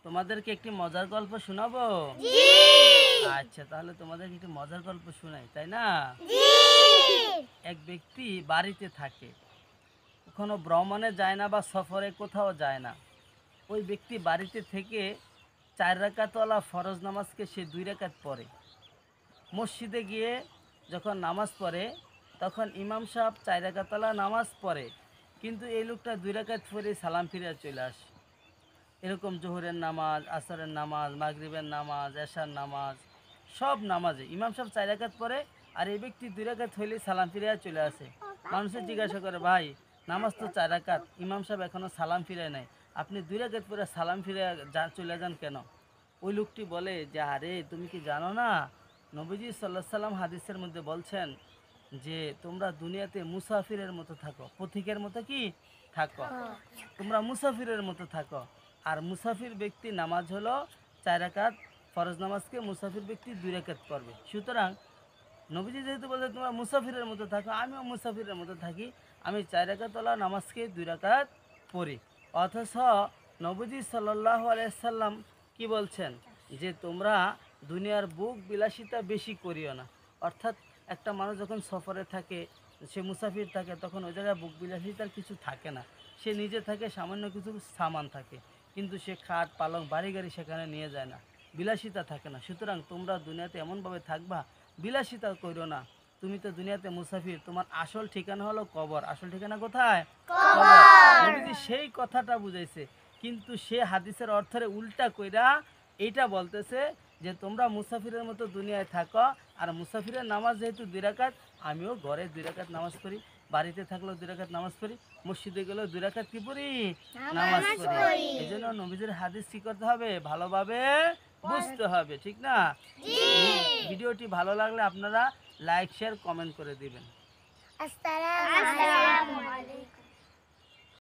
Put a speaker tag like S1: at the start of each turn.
S1: তোমাদেরকে একটি মজার গল্প শোনাবো। আচ্ছা, তাহলে তোমাদেরকে একটি মজার গল্প শোনাই, তাই না? এক ব্যক্তি বাড়িতে থাকে, কখনো ভ্রমণে যায় না বা সফরে কোথাও যায় না। ওই ব্যক্তি বাড়িতে থেকে 4 রাকাতওয়ালা ফরজ নামাজকে সে 2 রাকাত পড়ে। মসজিদে গিয়ে যখন নামাজ পড়ে তখন ইমাম সাহেব 4 রাকাতওয়ালা নামাজ পড়ে, কিন্তু এই লোকটা 2 রাকাত পড়ে সালাম ফিরে চলে আসে। এরকম জোহরের নামাজ, আসরের নামাজ, মাগরিবের নামাজ, এশার নামাজ, সব নামাজে ইমাম সাহেব 4 রাকাত পড়ে, আর এই ব্যক্তি 2 রাকাত হইলে সালাম ফিরিয়ে চলে আসে। মানুষের জিজ্ঞাসা করে, ভাই নামাজ তো 4 রাকাত, ইমাম সাহেব এখনও সালাম ফিরে নাই, আপনি 2 রাকাত পরে সালাম ফিরে চলে যান কেন? ওই লোকটি বলে যে, আরে তুমি কি জানো না, নবীজি সাল্লাল্লাহু আলাইহি সাল্লাম হাদিসের মধ্যে বলছেন যে তোমরা দুনিয়াতে মুসাফিরের মতো থাকো, পথিকের মতো কি থাকো, তোমরা মুসাফিরের মতো থাকো। আর মুসাফির ব্যক্তি নামাজ হলো 4 রাকাত, ফরজ নামাজকে মুসাফির ব্যক্তি 2 রাকাত পড়বে। সুতরাং নবীজি যেহেতু বলছে তোমরা মুসাফিরের মতো থাকো, আমিও মুসাফিরের মতো থাকি, আমি 4 রাকাতওয়ালা নামাজকে 2 রাকাত পড়ি। অথচ নবীজি সাল্লাল্লাহু আলাইহি সাল্লাম কি বলছেন যে তোমরা দুনিয়ার বুক বিলাসিতা বেশি করিও না। অর্থাৎ একটা মানুষ যখন সফরে থাকে, সে মুসাফির থাকে, তখন ওই জায়গায় বুক বিলাসিতার কিছু থাকে না, সে নিজে থাকে, সামান্য কিছু সামান থাকে, কিন্তু সে খাট পালং বাড়ি গাড়ি সেখানে নিয়ে যায় না, বিলাসিতা থাকে না। সুতরাং তোমরা দুনিয়াতে এমনভাবে থাকবা, বিলাসিতা করো না। তুমি তো দুনিয়াতে মুসাফির, তোমার আসল ঠিকানা হলো কবর। আসল ঠিকানা কোথায়? কবর। নবীজি সেই কথাটা বুঝাইছে, কিন্তু সে হাদিসের অর্থের উল্টা কইরা এইটা বলতেছে যে তোমরা মুসাফিরের মতো দুনিয়ায় থাকো, আর মুসাফিরের নামাজ যেহেতু 2 রাকাত, আমিও ঘরে 2 রাকাত নামাজ পড়ি, বাড়িতে থাকলেও 2 রাকাত নামাজ পড়ি, মসজিদে গেলেও 2 রাকাত কি পড়ি? নামাজ পড়ি। এই জন্য নবীজির হাদিস কি করতে হবে? ভালোভাবে বুঝতে হবে, ঠিক না? ভিডিওটি ভালো লাগলে আপনারা লাইক, শেয়ার, কমেন্ট করে দিবেন।
S2: আসসালামু